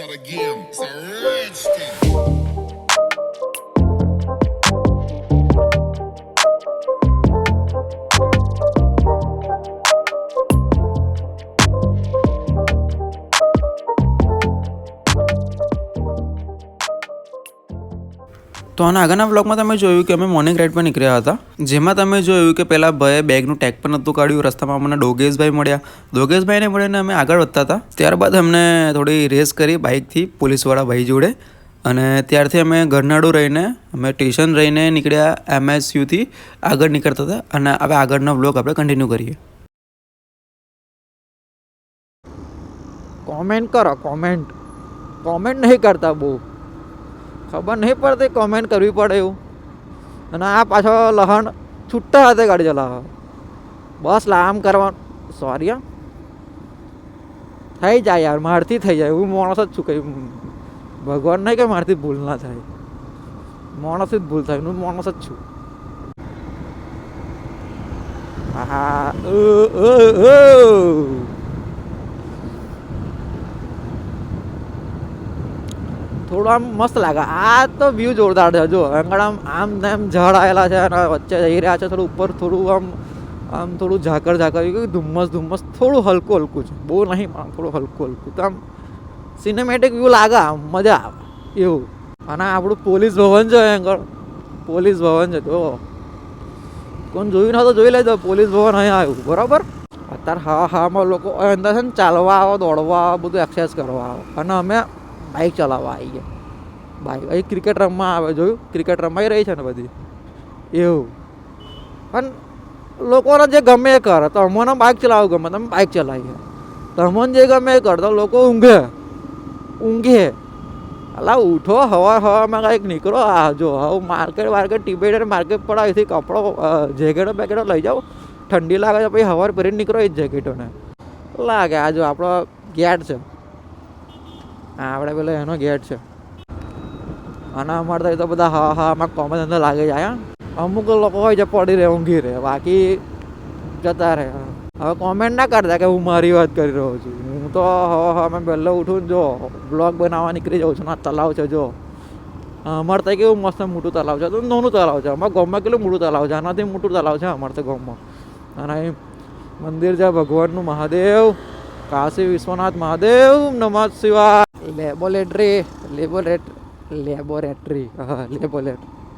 start again. It's a rich thing. તો આના આગળના બ્લોગમાં તમે જોયું કે અમે મોર્નિંગ રાઈડ પર નીકળ્યા હતા, જેમાં તમે જોયું કે પહેલાં ભાઈએ બેગનું ટેગ પણ નહોતું કાઢ્યું. રસ્તામાં અમને ડોગેશભાઈ મળ્યા. ડોગેશભાઈને મળીને અમે આગળ વધતા હતા. ત્યારબાદ અમને થોડી રેસ કરી બાઇકથી પોલીસવાળા ભાઈ જોડે, અને ત્યારથી અમે ગરનાળું રહીને અમે સ્ટેશન રહીને નીકળ્યા MSUથી આગળ નીકળતા હતા. અને હવે આગળનો બ્લોગ આપણે કન્ટિન્યુ કરીએ. કોમેન્ટ કરો, કોમેન્ટ નહીં કરતા, બહુ ખબર નહીં પડતી કોમેન્ટ કરવી પડે એવું. અને આ પાછો લહણ છૂટા હાથે ગાડી ચલાવે, બસ આમ કરવાનું. સોરી હા, થઈ જાય યાર, મારથી થઈ જાય. હું માણસ જ છું, કંઈ ભગવાન નહીં કે મારથી ભૂલ ના થાય. માણસ જ ભૂલ થાય, હું માણસ જ છું. હા, થોડું આમ મસ્ત લાગે. આ તો વ્યૂ જોરદાર છે. જો આગળ આમ તેમ ઝાડ આવેલા છે અને વચ્ચે જઈ રહ્યા છે. થોડું ઉપર થોડું આમ થોડું ઝાકર ધુમ્મસ થોડું હલકું છે. બહુ નહીં, થોડું હલકું તો આમ સિનેમેટિક વ્યૂ લાગે, આમ મજા આવે એવું. અને આપણું પોલીસ ભવન છે આગળ, પોલીસ ભવન છે. તો કોણ જોયું ના તો જોઈ લેજો, પોલીસ ભવન અહીંયા આવ્યું બરાબર. અત્યારે હામાં લોકો અંદર છે ને ચાલવા આવો, દોડવા આવો, બધું એક્સરસાઇઝ કરવા આવો. અને અમે બાઇક ચલાવવા આવી ગયા. બાઇક અહીં ક્રિકેટ રમવા આવે, જોયું ક્રિકેટ રમાઈ રહી છે ને બધી એવું. પણ લોકોને જે ગમે એ કરે. તો અમને બાઇક ચલાવવું ગમે, તમે બાઇક ચલાવીએ. તમને જે ગમે એ કરે. તો લોકો ઊંઘે અલા ઉઠો, હવામાં કંઈક નીકળો. આ જો હવે માર્કેટ ટિબેટર માર્કેટ પર અહીંથી કપડો જેકેટો લઈ જાઓ. ઠંડી લાગે છે પછી હવાર પહેરીને નીકળો એ જ જેકેટોને લાગે. આ જો આપણો ગેટ છે, આપણે પેલો એનો ગેટ છે. અને અમારે તો બધા આમાં કોમન અંદર લાગે જાય. અમુક લોકો હોય છે પડી રહે, ઊંઘી રહે, બાકી જતા રહે. હવે કોમેન્ટ ના કરતા કે હું મારી વાત કરી રહ્યો છું. હું તો અમે પહેલાં ઉઠું જો બ્લોગ બનાવવા નીકળી જાઉં છું. ના તલાવ છે જો અમારે ત્યાં કેવું મસ્ત મોટું તલાવ છે. તો નાનું તલાવ છે. અમારા ગામમાં કેટલું મોટું તલાવ છે, આનાથી મોટું તલાવ છે અમારે તો ગામમાં. અને અહીં મંદિર છે ભગવાનનું, મહાદેવ, કાશી વિશ્વનાથ મહાદેવ, નમઃ શિવાય. લેબોરેટરી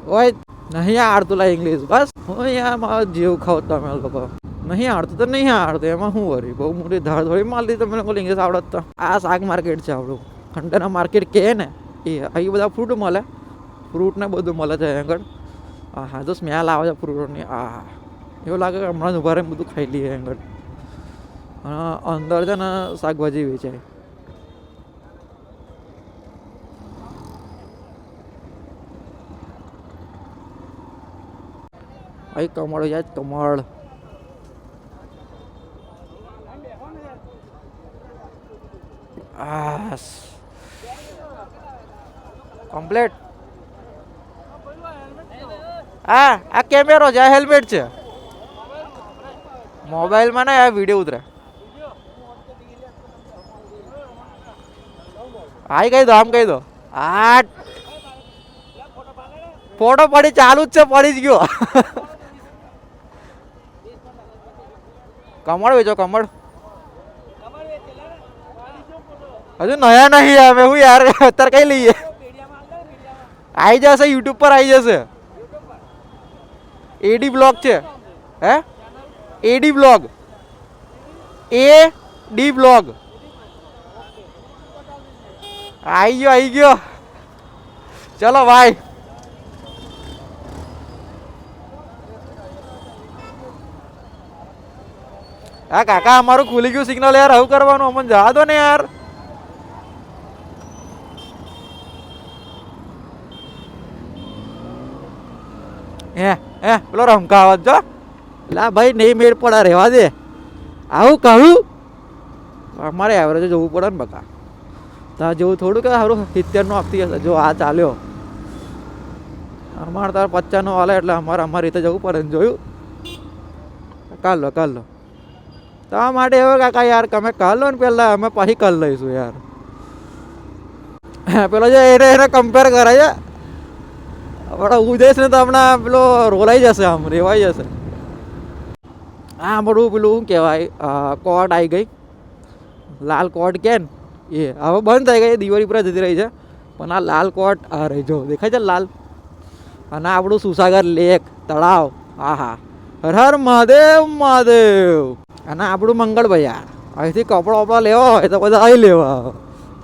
ઓય નહીં આવડતું લા ઇંગ્લિશ. બસ હું યાર મારો જીવ ખાવ તમે લોકો. નહીં આવડતું તો નહીં આવડતું, એમાં શું વરી બહુ મોટી ધાર થોડી મારી તમે લોકો ઇંગ્લિશ આવડત તો. આ શાક માર્કેટ છે આપણું, ખંડેરના માર્કેટ કહે ને એ. અહીં બધા ફ્રૂટ મળે, ફ્રૂટ ને બધું મળે છે આગળ. હા તો સ્મેલ આવે છે ફ્રૂટની. એવું લાગે કે હમણાં જ ઉભા રહીને બધું ખાઈ લઈએ આગળ. અંદર છે ને શાકભાજી વેચાય. અહીં કમળ જાય, કમળ. કમ્પ્લેટ. આ કેમેરો છે, આ હેલ્મેટ છે. મોબાઈલમાં ને આ વિડીયો ઉતરે. કહી દો, આમ કહી દો. આ ફોટો પડી ચાલુ જ છે, પડી જ ગયો. કમળ વેચો, કમળ. હજુ નયા નહીં આવે હું યાર, અત્યારે કઈ લઈએ. આવી જશે યુટ્યુબ પર, આવી જશે. એડી બ્લોગ છે. હે એડી બ્લોગ, AD બ્લોગ. આવી ગયો. ચલો ભાઈ. હા કાકા અમારું ખુલી ગયું સિગ્નલ યાર. આવું કરવાનું અમને જવા દો ને યાર. પેલો રમકાવત જો લા ભાઈ, નહીં મેળ પડા, રહેવા દે. આવું કહું અમારે એવરેજ જવું પડે ને બકા. ત્યાં જેવું થોડું કે સારું 70 આપતી હશે. જો આ ચાલ્યો, અમારે તાર 50 હાલે એટલે અમારી રીતે જવું પડે ને. જોયું કાલ લો તમારા માટે હવે કાકા યાર તમે કાલ લો ને પહેલાં, અમે પછી કાલ લઈશું યાર. પેલો જે એને કમ્પેર કરે છે આપણા ઉદેશને તો હમણાં પેલો રોલાઈ જશે, આમ રેવાઈ જશે. હા બધું પેલું શું કહેવાય કોટ આવી ગઈ, લાલ કોટ કે ને એ હવે બંધ થઈ ગઈ, દિવાળી પર જતી રહી છે. પણ આ લાલ કોટ આ રહી જો દેખાય છે લાલ. અને આપણું સુસાગર લેક તળાવ, હા હા, હર હર મહાદેવ મહાદેવ. અને આપણું મંગળ ભૈયા, અહીંથી કપડા વપડા લેવા હોય તો બધા અહીં લેવા.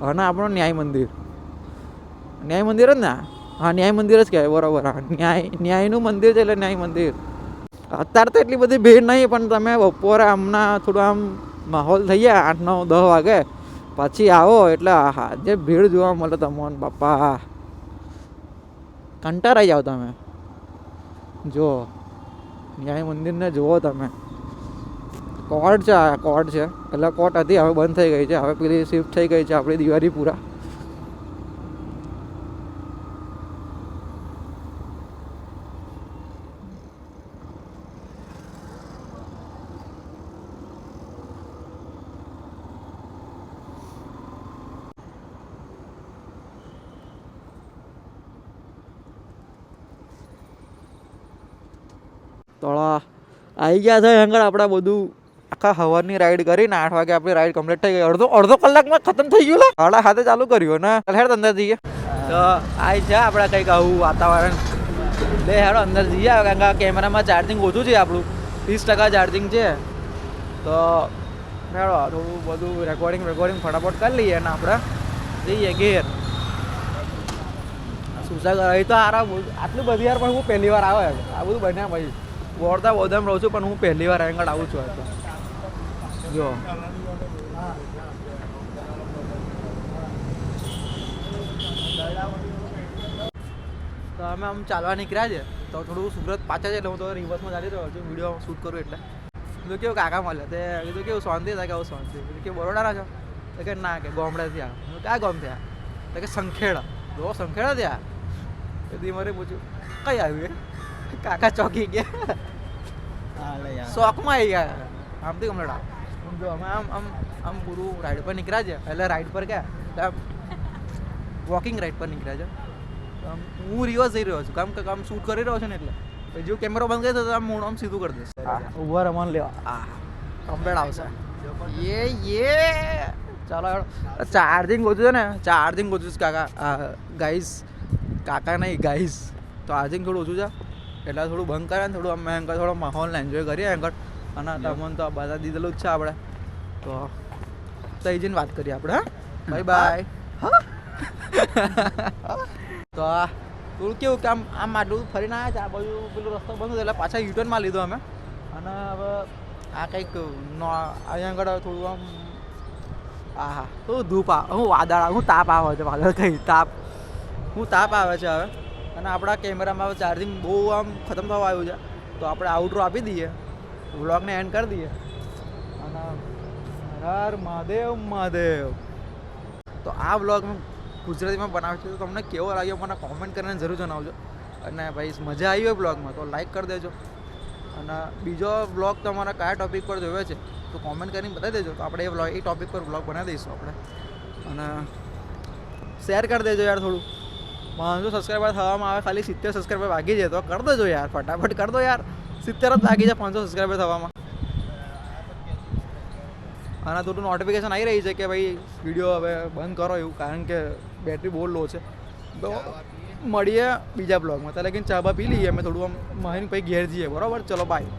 અને આપણું ન્યાય મંદિર, ન્યાય મંદિર જ ને, હા ન્યાય મંદિર જ કહેવાય, બરાબર. હા ન્યાયનું મંદિર છે એટલે ન્યાય મંદિર. અત્યારે તો એટલી બધી ભીડ નહીં, પણ તમે બપોરે હમણાં થોડું આમ માહોલ થઈ જાય 8, 9, 10 વાગે પછી આવો એટલે હા જે ભીડ જોવા મળે તમને બાપા, કંટાળાઈ જાઓ તમે. જો ન્યાય મંદિરને જુઓ તમે. કોર્ટ છે, આ કોર્ટ છે, એટલે કોર્ટ હતી હવે બંધ થઈ ગઈ છે, હવે પેલી શિફ્ટ થઈ ગઈ છે આપણી દિવાળી પૂરા. થોડા આવી ગયા છે આગળ આપણે બધું આખા હવારની રાઈડ કરીને 8 વાગે આપણી રાઈડ કમ્પ્લીટ થઈ ગઈ. અડધો કલાકમાં ખતમ થઈ ગયું. 7:30 ચાલુ કર્યું ને હેડ અંદર જઈએ તો આવી છે આપણે કંઈક આવું વાતાવરણ. બે હેડો અંદર જઈએ, કારણ કે કેમેરામાં ચાર્જિંગ ઓછું છે, આપણું 30% ચાર્જિંગ છે. તો હેડો થોડું બધું રેકોર્ડિંગ ફટાફટ કરી લઈએ અને આપણે જઈએ ઘેર. સુસાગર અહીં તો આટલી બધી યાર, પણ હું પહેલી વાર આવે આ બધું બન્યા પછી. વોરતા બધામ રહું છું, પણ હું પહેલી વાર આગળ આવું છું. જો તો અમે આમ ચાલવા નીકળ્યા છે, તો થોડું સુરત પાછા છે એટલે હું તો રિવર્સમાં ચાલી રહ્યો છું, વિડીયો શૂટ કરું. એટલે કીધું કેવું કાકા મળે તે કીધું કેવું શાંતિ થાય, કેવું શાંતિ કે બરોડાના છો તો કે ના કે ગોમડેથી આવ્યા. ક્યાં ગામ થયા તો કે સંખેડા. જો સંખેડા થયા તેથી મારે પૂછ્યું કઈ આવ્યું કાકા ચોકી ગયા, શોખમાં આવી ગયા આમથી ગમડા. જો અમે આમ પૂરું રાઈડ પર નીકળ્યા છે, એટલે રાઈડ પર ગયા વોકિંગ રાઈડ પર નીકળ્યા છે. હું રિવર્સ જઈ રહ્યો છું, કામ કે કામ શૂટ કરી રહ્યો છે ને, એટલે જો કેમેરો બંધ કરી તો આમ મોડ આમ સીધું કરી દઈશ. ઉભા રમણ લેવા કમ્પ્લેટ આવશે. ચાલો ચાર્જિંગ ઓછું છે ને, ચાર્જિંગ ઓછું છે કાકા, ગાઈસ કાકા નહીં ગાઈસ. તો ચાર્જિંગ થોડું ઓછું છે એટલે થોડું બંધ કરે ને થોડું અમે આગળ થોડો માહોલને એન્જોય કરીએ આગળ. અને તમને તો બધા દીધેલું જ છે આપણે, તો તઈ જઈને વાત કરીએ આપણે. હા બાય બાય. તો આ થોડું કેવું કે આમ આટલું ફરીને આવ્યા છે, આ બાજુ પેલું રસ્તો બંધ હતો એટલે પાછા યુટર્નમાં લીધો અમે. અને હવે આ કંઈક અહીંયા આગળ થોડું આમ હા થોડું ધૂપ આવે, હું વાદળ હું તાપ આવે છે, વાદળ કંઈ તાપ આવે છે હવે. અને આપણા કેમેરામાં ચાર્જિંગ બહુ આમ ખતમ થવા આવ્યું છે, તો આપણે આઉટરો આપી દઈએ, વ્લોગને એન્ડ કરી દઈએ. અને હર મહાદેવ મહાદેવ. તો આ વ્લોગ ગુજરાતીમાં બનાવ્યો છે, તો તમને કેવો લાગ્યો મને કોમેન્ટ કરીને જરૂર જણાવજો. અને ભાઈ મજા આવી હોય બ્લોગમાં તો લાઈક કરી દેજો. અને બીજો બ્લોગ તમારા કયા ટૉપિક પર જોયો છે તો કોમેન્ટ કરીને બતાવી દેજો, તો આપણે એ ટૉપિક પર બ્લોગ બનાવી દઈશું આપણે. અને શેર કરી દેજો યાર થોડું. 500 સબસ્ક્રાઈબર થવામાં આવે, ખાલી 70 સબસ્ક્રાઈબર બાકી છે, તો કરી દેજો યાર, ફટાફટ કરી દો યાર. 70 જ બાકી છે 500 સબસ્ક્રાઈબર થવામાં. અને થોડું નોટિફિકેશન આવી રહી છે કે ભાઈ વિડીયો હવે બંધ કરો એવું, કારણ કે બેટરી બહુ લો છે. તો મળીએ બીજા બ્લોગમાં, ત્યારે લગીને ચા બા પી લઈએ અમે થોડું આમ મહીન પછી ઘેર જઈએ. બરાબર, ચલો બાય.